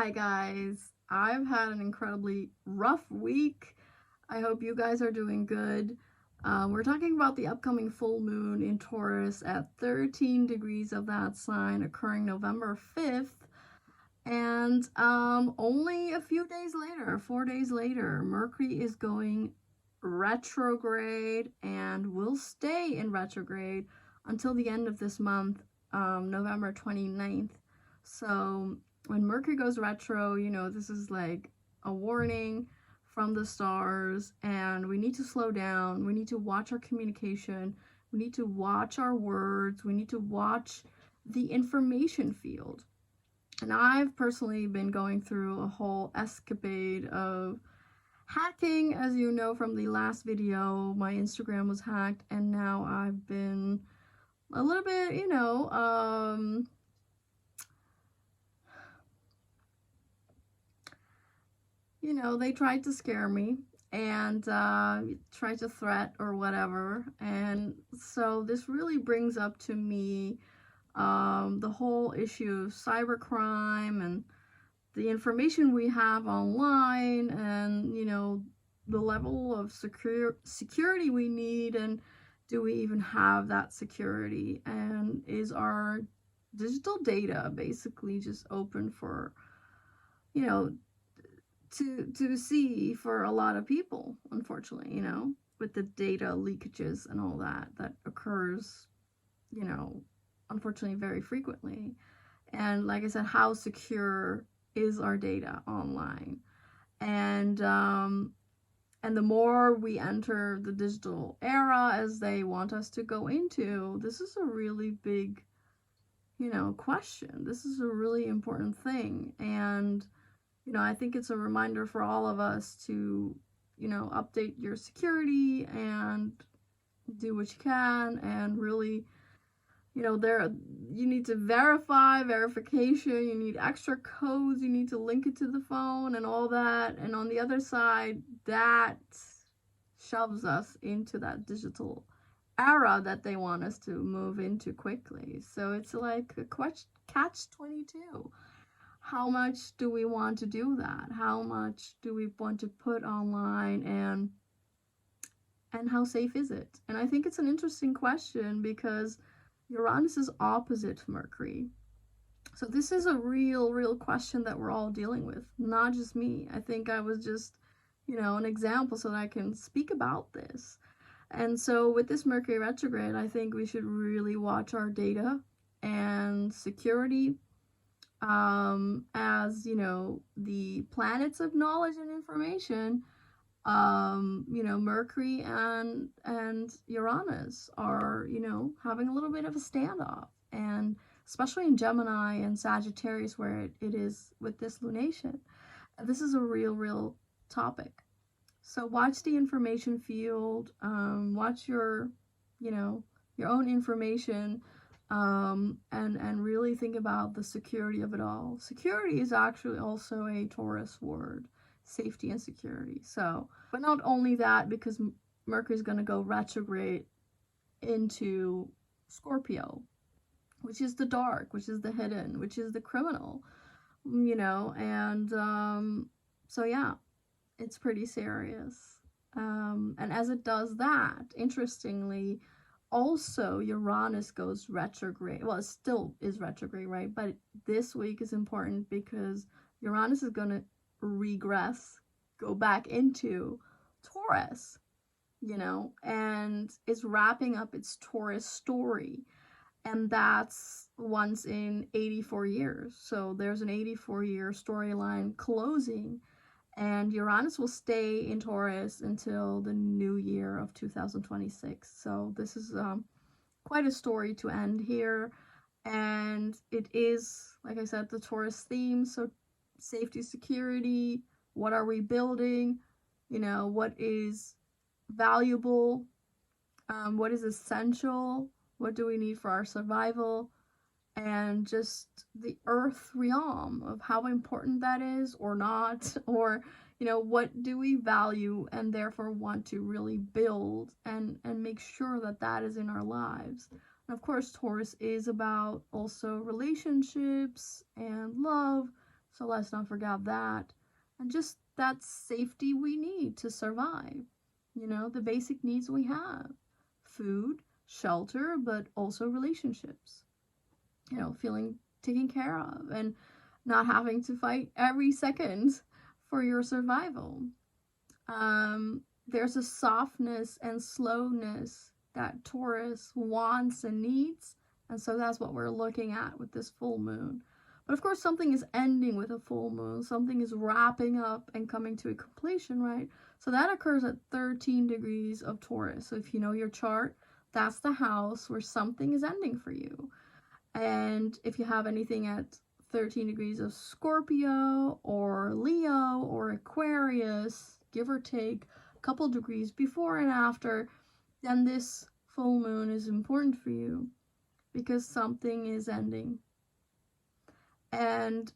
Hi guys, I've had an incredibly rough week. I hope you guys are doing good. We're talking about the upcoming full moon in Taurus at 13 degrees of that sign occurring November 5th. And only a few days later, 4 days later, Mercury is going retrograde and will stay in retrograde until the end of this month, November 29th. So when Mercury goes retro, this is like a warning from the stars, and we need to slow down. We need to watch our communication. We need to watch our words. We need to watch the information field. And I've personally been going through a whole escapade of hacking. As you know from the last video, my Instagram was hacked, and now I've been a little bit, they tried to scare me and tried to threat or whatever. And so this really brings up to me the whole issue of cybercrime and the information we have online, and the level of security we need, and do we even have that security, and is our digital data basically just open for to see for a lot of people, unfortunately, with the data leakages and all that occurs, unfortunately very frequently. And like I said, how secure is our data online? And the more we enter the digital era, as they want us to go into, this is a really big, question. This is a really important thing. And I think it's a reminder for all of us to, update your security and do what you can, and really, you need to verification, you need extra codes, you need to link it to the phone and all that. And on the other side, that shoves us into that digital era that they want us to move into quickly. So it's like a catch-22. How much do we want to do that? How much do we want to put online, and how safe is it? And I think it's an interesting question because Uranus is opposite Mercury. So this is a real question that we're all dealing with, not just me. I think I was just, an example so that I can speak about this. And so with this Mercury retrograde, I think we should really watch our data and security, as the planets of knowledge and information. Mercury and Uranus are, having a little bit of a standoff, and especially in Gemini and Sagittarius, where it is with this lunation. This is a real topic. So watch the information field, watch your own information, and really think about the security of it all. Security is actually also a Taurus word, safety and security. So, but not only that, because Mercury is going to go retrograde into Scorpio, which is the dark, which is the hidden, which is the criminal, and so yeah, it's pretty serious. And as it does that, interestingly, also Uranus goes retrograde. Well, it still is retrograde, right? But this week is important because Uranus is going to regress, go back into Taurus, and is wrapping up its Taurus story. And that's once in 84 years. So there's an 84-year storyline closing. And Uranus will stay in Taurus until the new year of 2026. So this is quite a story to end here. And it is, like I said, the Taurus theme. So safety, security, what are we building? What is valuable? What is essential? What do we need for our survival? And just the earth realm of how important that is or not, or what do we value and therefore want to really build and make sure that is in our lives. And of course, Taurus is about also relationships and love. So let's not forget that. And just that safety we need to survive. You know, the basic needs we have: food, shelter, but also relationships. You know, feeling taken care of and not having to fight every second for your survival. There's a softness and slowness that Taurus wants and needs, and so that's what we're looking at with this full moon. But of course, something is ending with a full moon, something is wrapping up and coming to a completion, right? So that occurs at 13 degrees of Taurus. So if you know your chart, that's the house where something is ending for you. And if you have anything at 13 degrees of Scorpio or Leo or Aquarius, give or take a couple degrees before and after, then this full moon is important for you because something is ending. And,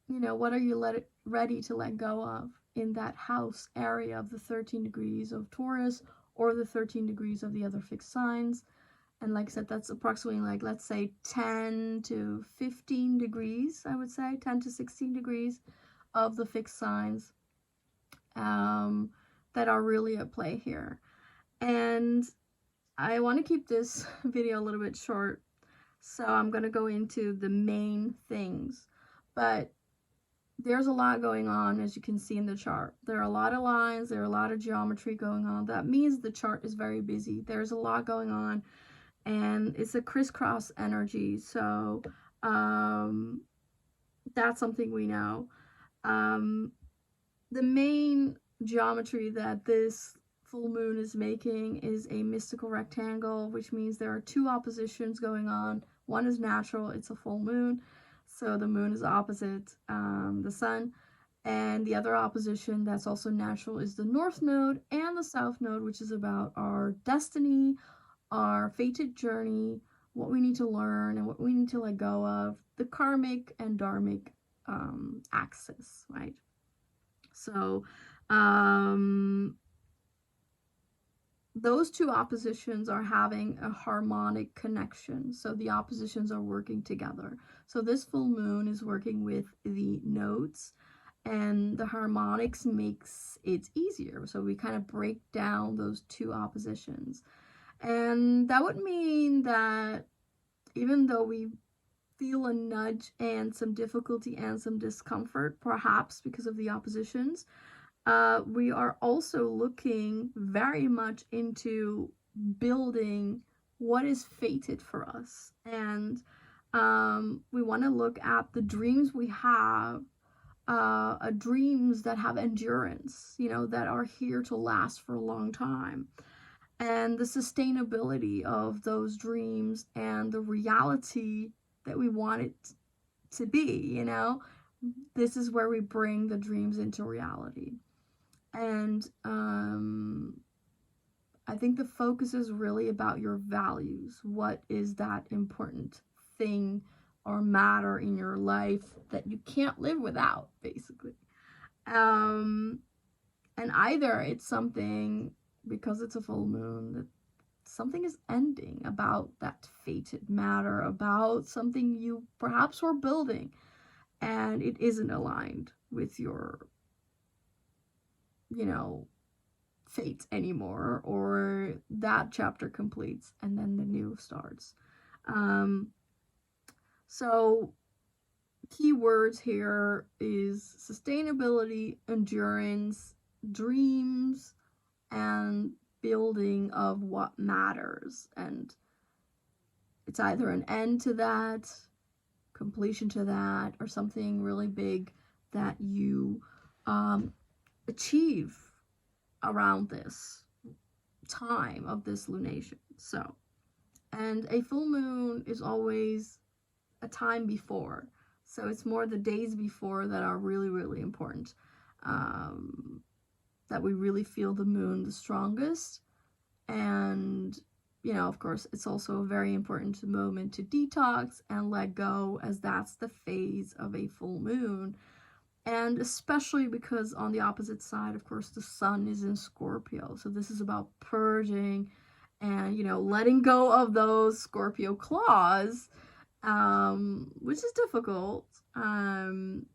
you know, what are you ready to let go of in that house area of the 13 degrees of Taurus or the 13 degrees of the other fixed signs? And like I said, that's approximately, like, let's say 10 to 15 degrees, I would say, 10 to 16 degrees of the fixed signs that are really at play here. And I want to keep this video a little bit short, so I'm going to go into the main things. But there's a lot going on, as you can see in the chart. There are a lot of lines, there are a lot of geometry going on. That means the chart is very busy. There's a lot going on. And it's a crisscross energy, so that's something we know. The main geometry that this full moon is making is a mystical rectangle, which means there are two oppositions going on. One is natural, it's a full moon, so the moon is opposite the sun. And the other opposition that's also natural is the north node and the south node, which is about our destiny, our fated journey, what we need to learn and what we need to let go of, the karmic and dharmic axis, right? So those two oppositions are having a harmonic connection. So the oppositions are working together. So this full moon is working with the nodes, and the harmonics makes it easier. So we kind of break down those two oppositions. And that would mean that even though we feel a nudge and some difficulty and some discomfort, perhaps because of the oppositions, we are also looking very much into building what is fated for us. And we want to look at the dreams we have, dreams that have endurance, you know, that are here to last for a long time. And the sustainability of those dreams and the reality that we want it to be, you know. This is where we bring the dreams into reality. And I think the focus is really about your values. What is that important thing or matter in your life that you can't live without, basically? And either it's something, because it's a full moon, that something is ending about that fated matter, about something you perhaps were building and it isn't aligned with your, you know, fate anymore, or that chapter completes and then the new starts. So key words here is sustainability, endurance, dreams, and building of what matters. And it's either an end to that, completion to that, or something really big that you achieve around this time of this lunation. So, and a full moon is always a time before, so it's more the days before that are really, really important, that we really feel the moon the strongest. And, you know, of course, it's also a very important moment to detox and let go, as that's the phase of a full moon. And especially because on the opposite side, of course, the sun is in Scorpio. So this is about purging and, you know, letting go of those Scorpio claws which is difficult. And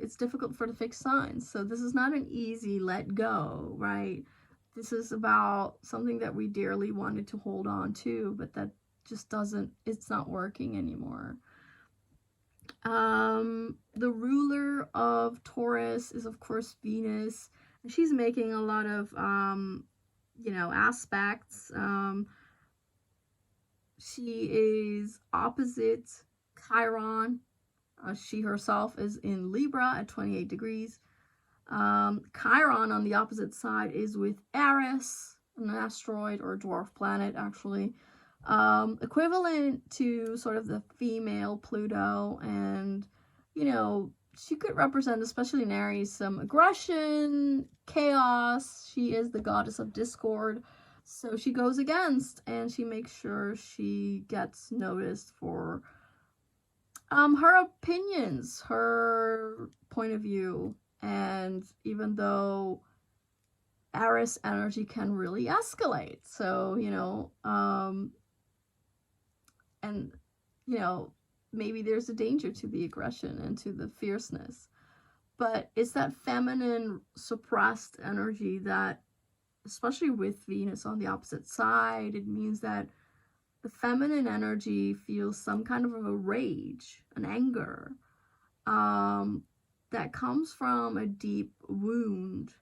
it's difficult for the fixed signs. So this is not an easy let go, right? This is about something that we dearly wanted to hold on to, but that just doesn't, it's not working anymore. The ruler of Taurus is, of course, Venus. And she's making a lot of, aspects. She is opposite Chiron. She herself is in Libra at 28 degrees. Chiron on the opposite side is with Eris, an asteroid or dwarf planet, actually. Equivalent to sort of the female Pluto, and she could represent, especially in Aries, some aggression, chaos. She is the goddess of discord, so she goes against, and she makes sure she gets noticed for her opinions, her point of view. And even though Aries energy can really escalate, so and maybe there's a danger to the aggression and to the fierceness, but it's that feminine suppressed energy that, especially with Venus on the opposite side, it means that the feminine energy feels some kind of a rage, an anger, that comes from a deep wound,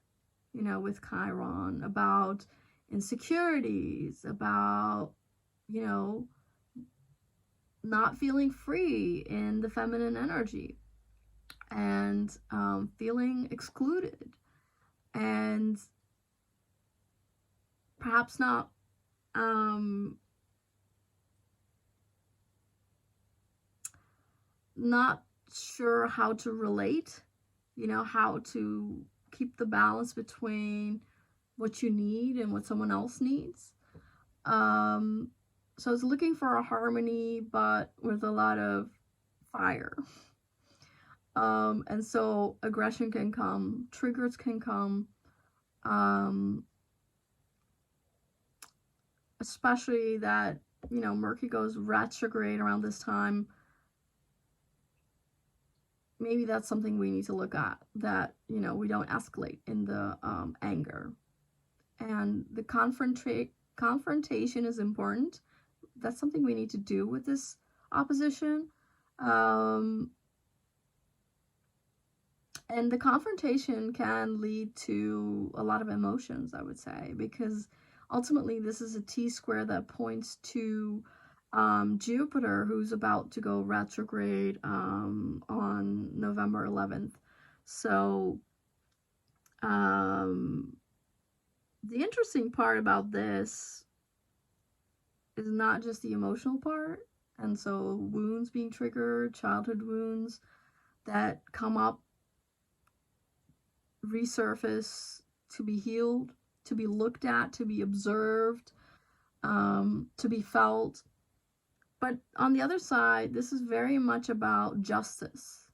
with Chiron, about insecurities, about, not feeling free in the feminine energy, and feeling excluded, and perhaps not sure how to relate, how to keep the balance between what you need and what someone else needs. So it's looking for a harmony, but with a lot of fire. And so aggression can come, triggers can come, especially that, Mercury goes retrograde around this time. Maybe that's something we need to look at, that, we don't escalate in the anger. And the confrontation is important. That's something we need to do with this opposition. And the confrontation can lead to a lot of emotions, I would say, because ultimately this is a T-square that points to Jupiter, who's about to go retrograde on November 11th. So the interesting part about this is not just the emotional part, and so wounds being triggered, childhood wounds that come up, resurface, to be healed, to be looked at, to be observed, to be felt. But on the other side, this is very much about justice.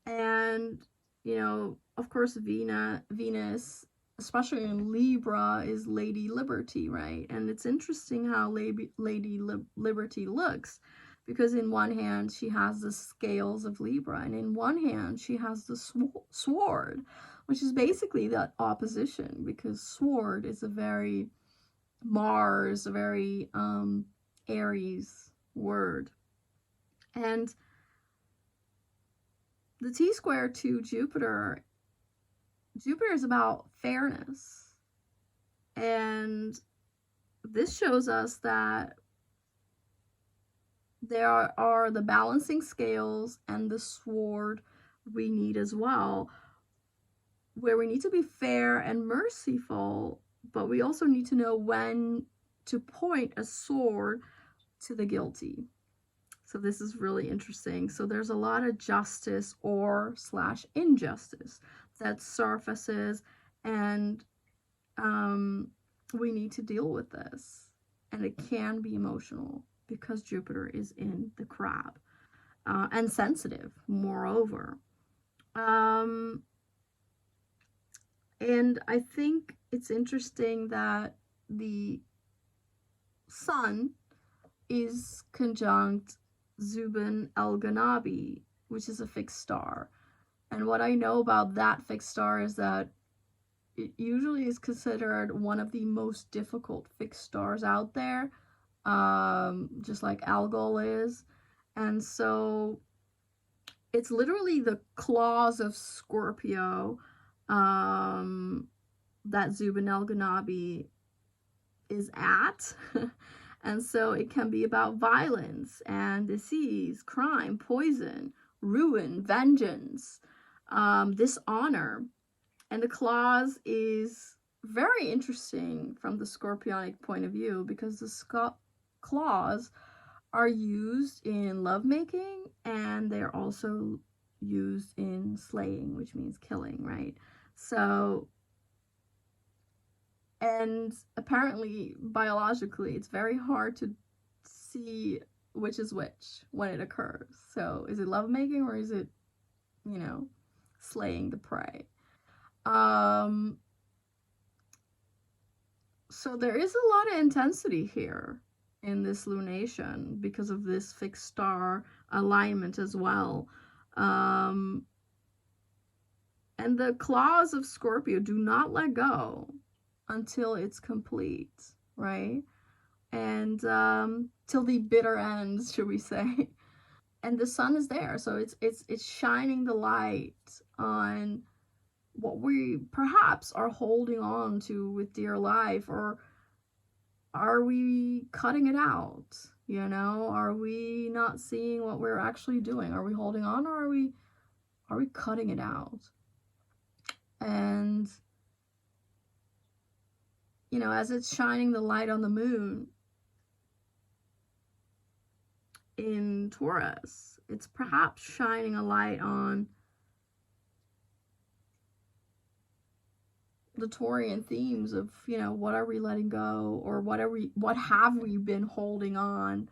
And, of course, Venus, especially in Libra, is Lady Liberty, right? And it's interesting how Lady Liberty looks, because in one hand she has the scales of Libra, and in one hand she has the sword, which is basically that opposition, because sword is a very Mars, a very Aries word. And the T-square to Jupiter is about fairness. And this shows us that there are the balancing scales and the sword we need as well, where we need to be fair and merciful, but we also need to know when to point a sword to the guilty. So this is really interesting. So there's a lot of justice or / injustice that surfaces, and we need to deal with this. And it can be emotional because Jupiter is in the crab, and sensitive, moreover. And I think it's interesting that the sun is conjunct Zubin El-Ganabi, which is a fixed star. And what I know about that fixed star is that it usually is considered one of the most difficult fixed stars out there, just like Algol is. And so it's literally the claws of Scorpio that Zubin El-Ganabi is at. And so it can be about violence and disease, crime, poison, ruin, vengeance, dishonor. And the claws is very interesting from the Scorpionic point of view because the claws are used in lovemaking and they're also used in slaying, which means killing, right? So, and apparently biologically it's very hard to see which is which when it occurs. So is it lovemaking or is it, you know, slaying the prey? So there is a lot of intensity here in this lunation because of this fixed star alignment as well. And the claws of Scorpio do not let go until it's complete, right? And till the bitter ends, should we say? And the sun is there, so it's shining the light on what we perhaps are holding on to with dear life, or are we cutting it out? You know, are we not seeing what we're actually doing? Are we holding on, or are we cutting it out? And you know, as it's shining the light on the moon in Taurus, it's perhaps shining a light on the Taurian themes of, you know, what are we letting go, or what have we been holding on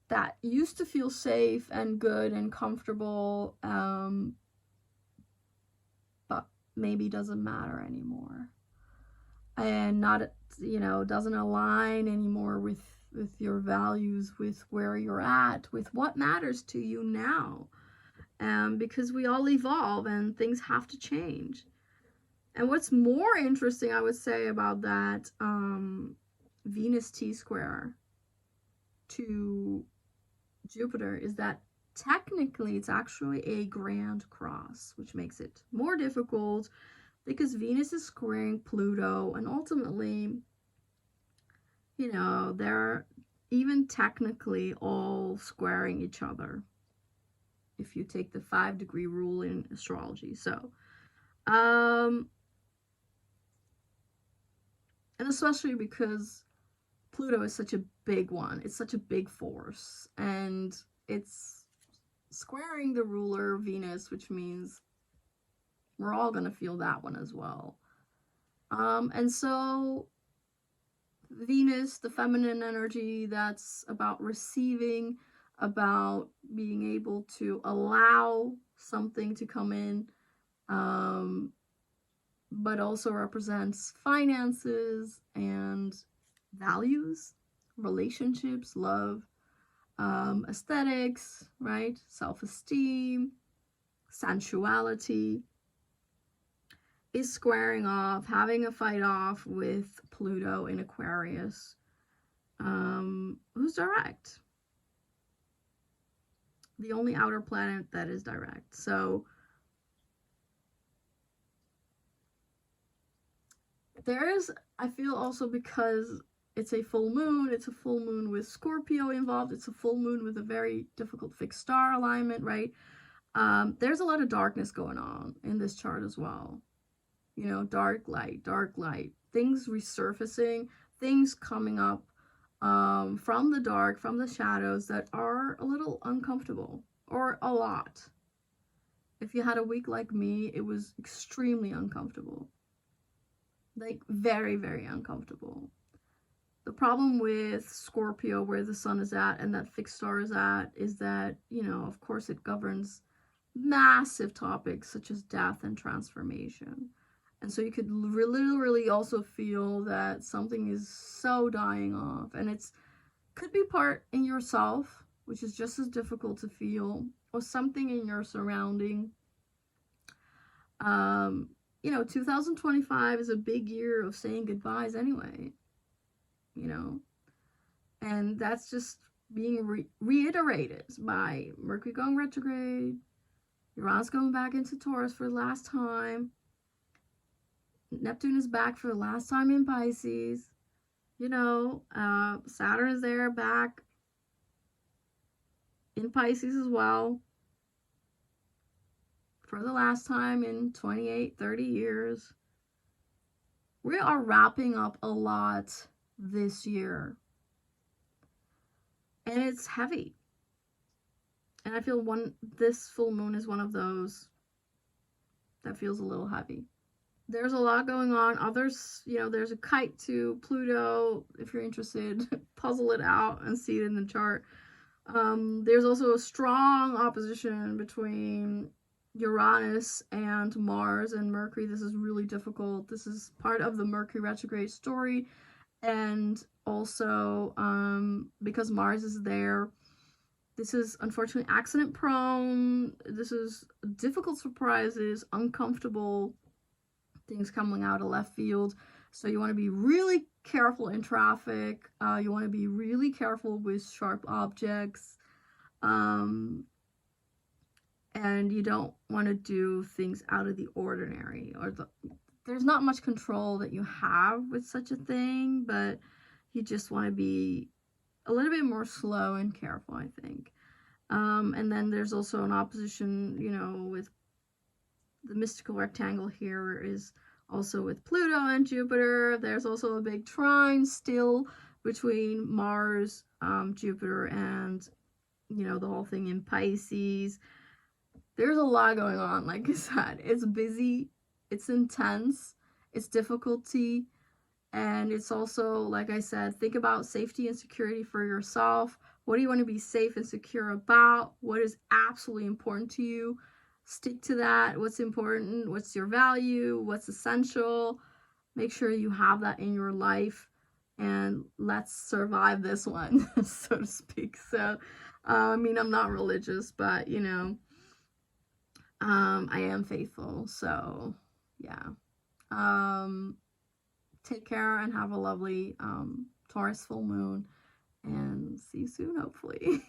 that used to feel safe and good and comfortable, but maybe doesn't matter anymore, and not, you know, doesn't align anymore with your values, with where you're at, with what matters to you now. Because we all evolve and things have to change. And what's more interesting, I would say, about that Venus T-square to Jupiter is that technically it's actually a grand cross, which makes it more difficult because Venus is squaring Pluto, and ultimately, you know, they're even technically all squaring each other if you take the 5-degree rule in astrology. So, and especially because Pluto is such a big one, it's such a big force, and it's squaring the ruler Venus, which means we're all going to feel that one as well. And so Venus, the feminine energy that's about receiving, about being able to allow something to come in, but also represents finances and values, relationships, love, aesthetics, right? Self-esteem, sensuality, is squaring off, having a fight off with Pluto in Aquarius, who's direct. The only outer planet that is direct. So there is, I feel also, because it's a full moon with Scorpio involved, it's a full moon with a very difficult fixed star alignment, right? There's a lot of darkness going on in this chart as well. You know, dark light, things resurfacing, things coming up from the dark, from the shadows that are a little uncomfortable, or a lot. If you had a week like me, it was extremely uncomfortable. Like, very, very uncomfortable. The problem with Scorpio, where the sun is at and that fixed star is at, is that, you know, of course it governs massive topics such as death and transformation. And so you could literally also feel that something is so dying off. And it's could be part in yourself, which is just as difficult to feel, or something in your surrounding. Um, 2025 is a big year of saying goodbyes anyway, you know, and that's just being reiterated by Mercury going retrograde, Uranus going back into Taurus for the last time, Neptune is back for the last time in Pisces, Saturn is there back in Pisces as well for the last time in 28, 30 years. We are wrapping up a lot this year. And it's heavy. And I feel this full moon is one of those that feels a little heavy. There's a lot going on. Others, there's a kite to Pluto. If you're interested, puzzle it out and see it in the chart. There's also a strong opposition between Uranus and Mars and Mercury. This is really difficult. This is part of the Mercury retrograde story. And also, because Mars is there, this is unfortunately accident prone. This is difficult surprises, uncomfortable things coming out of left field. So you want to be really careful in traffic. You want to be really careful with sharp objects. And you don't want to do things out of the ordinary, or there's not much control that you have with such a thing, but you just want to be a little bit more slow and careful, I think. And then there's also an opposition, with the mystical rectangle here is also with Pluto and Jupiter. There's also a big trine still between Mars, Jupiter, and, the whole thing in Pisces. There's a lot going on, like I said. It's busy, it's intense, it's difficulty, and it's also, like I said, think about safety and security for yourself. What do you want to be safe and secure about? What is absolutely important to you? Stick to that. What's important? What's your value? What's essential? Make sure you have that in your life, and let's survive this one, so to speak. So, I'm not religious, but, I am faithful. So, yeah. Take care and have a lovely Taurus full moon, and see you soon, hopefully.